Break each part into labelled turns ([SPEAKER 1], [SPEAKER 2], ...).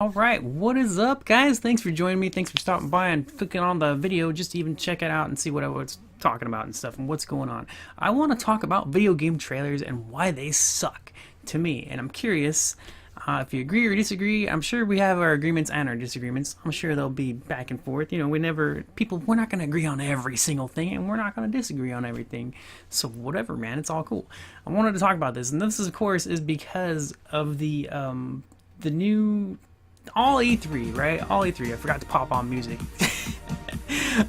[SPEAKER 1] Alright, what is up, guys? Thanks for joining me. Thanks for stopping by and clicking on the video just to even check it out and see what I was talking about and stuff and what's going on. I want to talk about video game trailers and why they suck to me. And I'm curious if you agree or disagree. I'm sure we have our agreements and our disagreements. I'm sure they'll be back and forth. You know, we're not going to agree on every single thing, and we're not going to disagree on everything. So whatever, man, it's all cool. I wanted to talk about this, and this, of course, is because of the new all E3, right? All E3. I forgot to pop on music.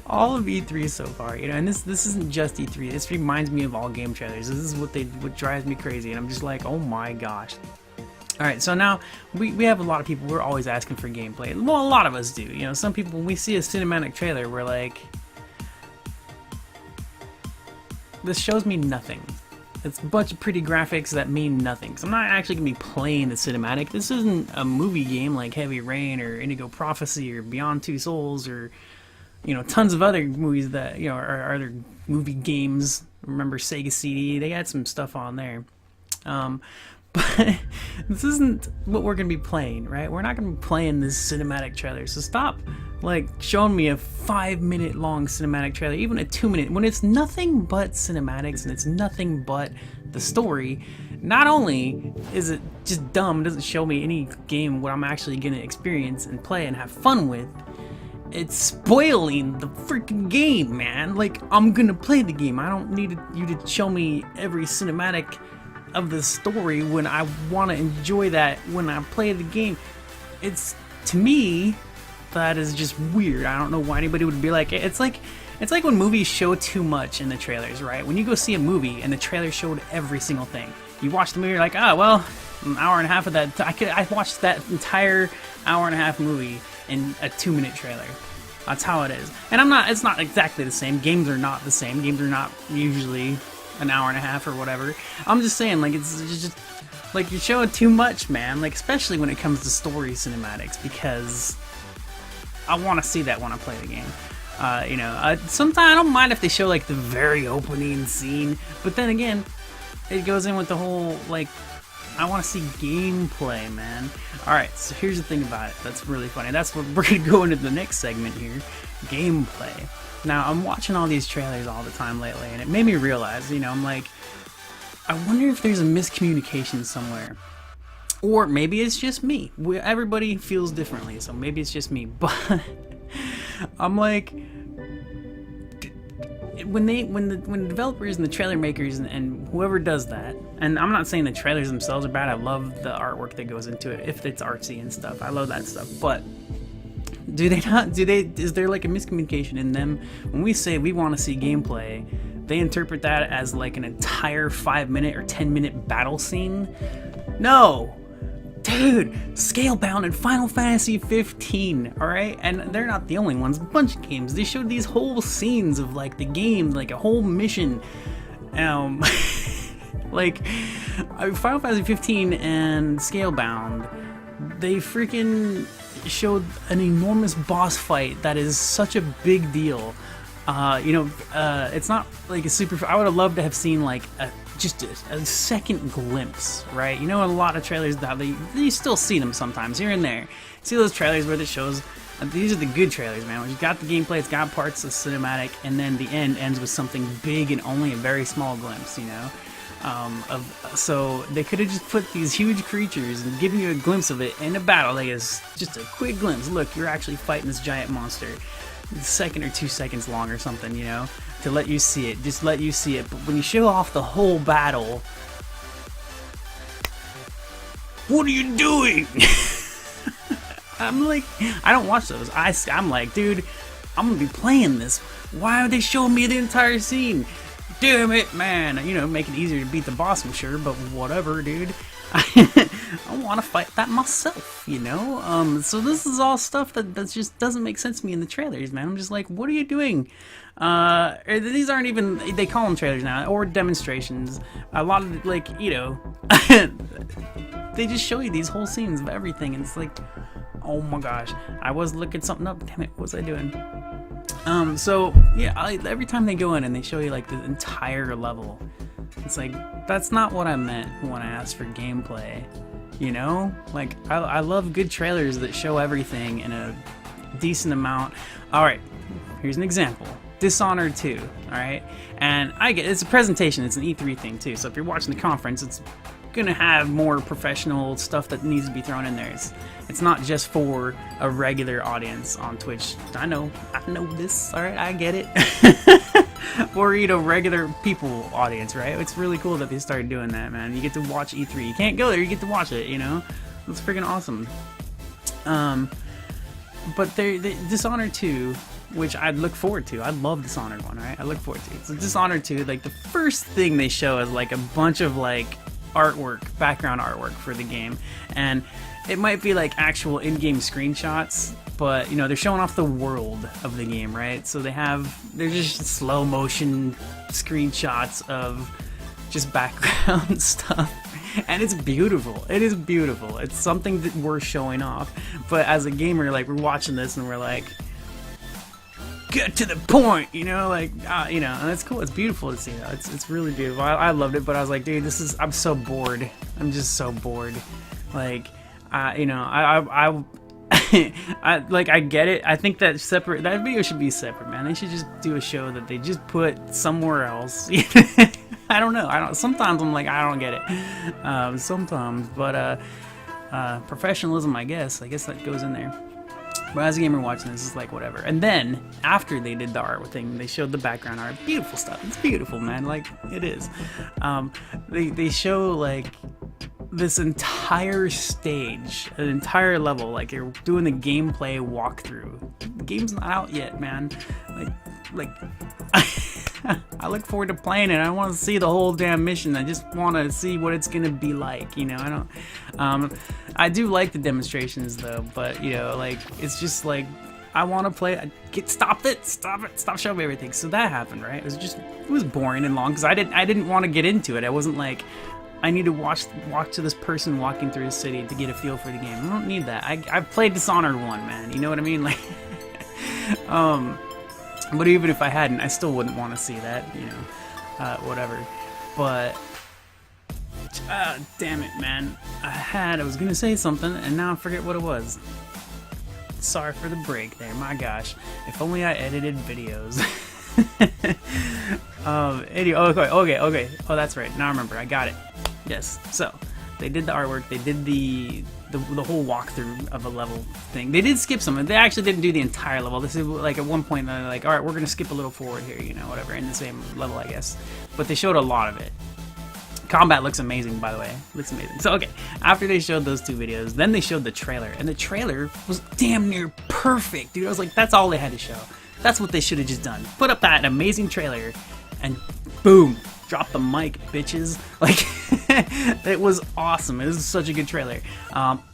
[SPEAKER 1] All of E3 so far, you know, and this isn't just E3. This reminds me of all game trailers. This is what drives me crazy, and I'm just like, oh my gosh. All right, so now we have a lot of people. We're always asking for gameplay. Well, a lot of us do. You know, some people, when we see a cinematic trailer, we're like, this shows me nothing. It's a bunch of pretty graphics that mean nothing. So I'm not actually going to be playing the cinematic. This isn't a movie game like Heavy Rain or Indigo Prophecy or Beyond Two Souls or, you know, tons of other movies that, you know, are other movie games. Remember Sega CD? They had some stuff on there. But this isn't what we're going to be playing, right? We're not going to be playing this cinematic trailer. So stop, like, showing me a 5-minute long cinematic trailer, even a 2-minute, when it's nothing but cinematics and it's nothing but the story. Not only is it just dumb, it doesn't show me any game what I'm actually going to experience and play and have fun with, it's spoiling the freaking game, man. Like, I'm going to play the game. I don't need you to show me every cinematic of the story when I want to enjoy that when I play the game. It's, to me, that is just weird. I don't know why anybody would be like, it's like when movies show too much in the trailers, right? When you go see a movie and the trailer showed every single thing, you watch the movie, you're like, oh well, an hour and a half of that, I watched that entire hour and a half movie in a 2-minute trailer. That's how it is. And it's not exactly the same. Games are not the same. Games are not usually an hour and a half or whatever. I'm just saying, like, it's just like you're showing too much, man. Like, especially when it comes to story cinematics, because I want to see that when I play the game. You know, sometimes I don't mind if they show like the very opening scene, but then again, it goes in with the whole like, I want to see gameplay, man. All right, so here's the thing about it. That's really funny. That's what we're gonna go into the next segment here, gameplay. Now, I'm watching all these trailers all the time lately, and it made me realize, you know, I'm like, I wonder if there's a miscommunication somewhere. Or maybe it's just me. Everybody feels differently, so maybe it's just me. But I'm like, when the developers and the trailer makers and whoever does that, and I'm not saying the trailers themselves are bad. I love the artwork that goes into it, if it's artsy and stuff. I love that stuff. But is there like a miscommunication in them? When we say we want to see gameplay, they interpret that as like an entire 5-minute or 10-minute battle scene? No! Dude, Scalebound and Final Fantasy 15, alright? And they're not the only ones. A bunch of games, they showed these whole scenes of like the game, like a whole mission. Like, Final Fantasy 15 and Scalebound, they freaking showed an enormous boss fight that is such a big deal. You know, it's not like a super. I would have loved to have seen like just a second glimpse, right? You know, a lot of trailers now you still see them sometimes here and there. See those trailers where it shows. These are the good trailers, man. Where you got the gameplay, it's got parts of cinematic, and then the end ends with something big and only a very small glimpse. You know. So they could have just put these huge creatures and given you a glimpse of it in a battle. Like it's just a quick glimpse. Look, you're actually fighting this giant monster. A second or 2 seconds long or something, you know, to let you see it. Just let you see it. But when you show off the whole battle, what are you doing? I'm like, I don't watch those. I'm like, dude, I'm gonna be playing this. Why are they showing me the entire scene? Damn it, man. You know, make it easier to beat the boss, I'm sure, but whatever, dude. I want to fight that myself, you know? So this is all stuff that just doesn't make sense to me in the trailers, man. I'm just like, what are you doing? These aren't even, they call them trailers now, or demonstrations. A lot of, like, you know, they just show you these whole scenes of everything, and it's like, oh my gosh. I was looking something up. Damn it, what was I doing? So, yeah, every time they go in and they show you, like, the entire level, it's like, that's not what I meant when I asked for gameplay. You know, like I love good trailers that show everything in a decent amount. All right, here's an example. Dishonored 2, all right? And I get it's a presentation, it's an E3 thing too. So if you're watching the conference, it's gonna have more professional stuff that needs to be thrown in there. It's not just for a regular audience on Twitch. I know this, all right? I get it. Or, you know, regular people audience, right? It's really cool that they started doing that, man. You get to watch E3. You can't go there, you get to watch it, you know? It's freaking awesome. But Dishonored 2, which I'd look forward to. I love Dishonored 1, right? I look forward to it. So Dishonored 2, like, the first thing they show is, like, a bunch of, like, artwork, background artwork for the game. And it might be, like, actual in-game screenshots, but, you know, they're showing off the world of the game, right? So they're just slow motion screenshots of just background stuff. And it's beautiful. It is beautiful. It's something that we're showing off. But as a gamer, like, we're watching this and we're like, get to the point, you know, like, you know, and it's cool. It's beautiful to see that. It's really beautiful. I loved it, but I was like, dude, I'm so bored. I'm just so bored. Like, you know, I get it. I think that video should be separate, man. They should just do a show that they just put somewhere else. I don't know. Sometimes I'm like, I don't get it. Sometimes, but professionalism, I guess that goes in there. But as a gamer watching this, it's like whatever. And then after they did the art thing, they showed the background art. Beautiful stuff. It's beautiful, man. Like, it is. They show like this entire stage, an entire level, like you're doing the gameplay walkthrough. The game's not out yet, man. Like I look forward to playing it. I want to see the whole damn mission. I just want to see what it's gonna be like, you know. I do like the demonstrations though, but you know, like, it's just like, I want to play. Stop showing me everything. So that happened, right? It was boring and long because I didn't want to get into it. I wasn't like, I need to walk to this person walking through the city to get a feel for the game. I don't need that. I've played Dishonored 1, man. You know what I mean? Like, but even if I hadn't, I still wouldn't want to see that, you know, whatever. But, damn it, man. I was gonna say something, and now I forget what it was. Sorry for the break there, my gosh. If only I edited videos. Anyway, okay. Oh, that's right. Now I remember. I got it. Yes. So, they did the artwork. They did the whole walkthrough of a level thing. They did skip some. They actually didn't do the entire level. This is like at one point they're like, all right, we're gonna skip a little forward here, you know, whatever, in the same level, I guess. But they showed a lot of it. Combat looks amazing, by the way. Looks amazing. So, okay, after they showed those two videos, then they showed the trailer, and the trailer was damn near perfect, dude. I was like, that's all they had to show. That's what they should have just done. Put up that amazing trailer, and boom, drop the mic, bitches. Like, it was awesome. It was such a good trailer.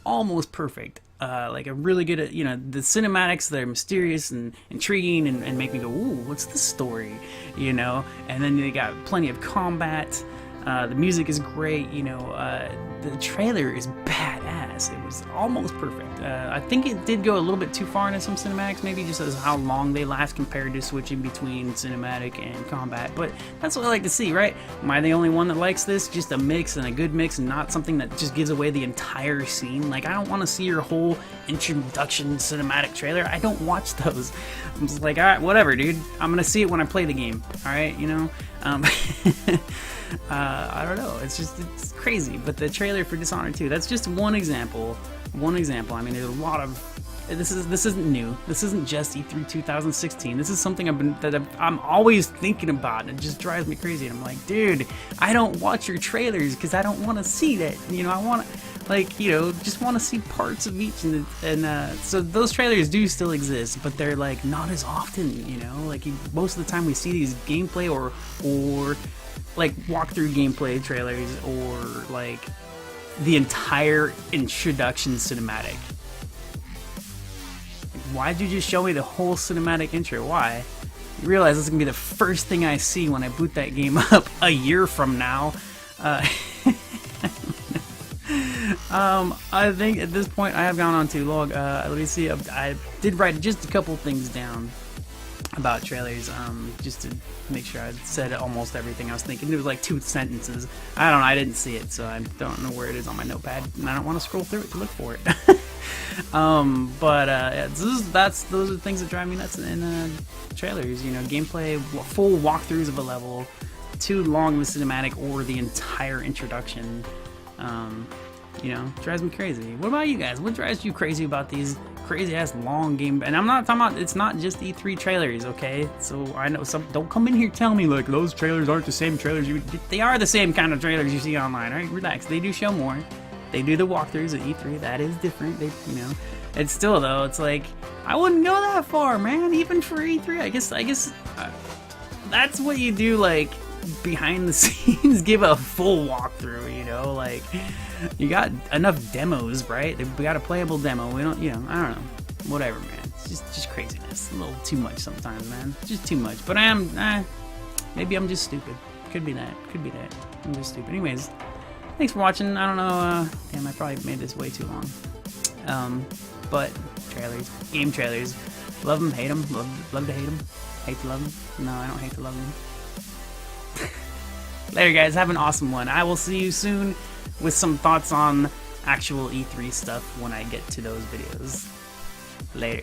[SPEAKER 1] Almost perfect. Like a really good, you know, the cinematics, they're mysterious and intriguing and make me go, ooh, what's the story, you know? And then they got plenty of combat. The music is great, you know, the trailer is badass. It was almost perfect. I think it did go a little bit too far into some cinematics, maybe just as how long they last compared to switching between cinematic and combat, but that's what I like to see, right? Am I the only one that likes this? Just a mix and a good mix and not something that just gives away the entire scene? Like, I don't want to see your whole introduction cinematic trailer. I don't watch those. I'm just like, alright, whatever, dude. I'm gonna see it when I play the game, alright, you know? I don't know. It's crazy. But the trailer for Dishonored 2, that's just one example. I mean, there's a lot of. This isn't new. This isn't just E3 2016. This is something I'm always thinking about, and it just drives me crazy. And I'm like, dude, I don't watch your trailers because I don't want to see that. You know, I want to, like, you know, just want to see parts of each. And so those trailers do still exist, but they're like not as often. You know, like most of the time we see these gameplay or like walkthrough gameplay trailers or like the entire introduction cinematic. Why'd you just show me the whole cinematic intro? Why? You realize this is gonna be the first thing I see when I boot that game up a year from now. I think at this point I have gone on too long. Let me see. I did write just a couple things down. about trailers, just to make sure I said almost everything I was thinking. It was like 2 sentences. I don't know, I didn't see it, so I don't know where it is on my notepad, and I don't want to scroll through it to look for it. Yeah, those are the things that drive me nuts in trailers. You know, gameplay, full walkthroughs of a level, too long of a cinematic, or the entire introduction. You know, drives me crazy. What about you guys? What drives you crazy about these crazy ass long game? And I'm not talking about, it's not just E3 trailers, okay? So I know some, don't come in here telling me like those trailers aren't the same trailers they are the same kind of trailers you see online, right? Relax. They do show more. They do the walkthroughs at E3. That is different. They, you know, it's still though. It's like I wouldn't go that far, man. Even for E3, I guess that's what you do. Like behind the scenes, give a full walkthrough. You know, like you got enough demos, right? We got a playable demo. We don't, you know, I don't know. Whatever, man. It's just craziness. A little too much sometimes, man. Just too much. But I am. Maybe I'm just stupid. Could be that. Could be that. I'm just stupid. Anyways. Thanks for watching. I don't know, damn, I probably made this way too long. But trailers, game trailers, love them, hate them, love to hate them, hate to love them. No, I don't hate to love them. Later, guys. Have an awesome one. I will see you soon with some thoughts on actual E3 stuff when I get to those videos. Later.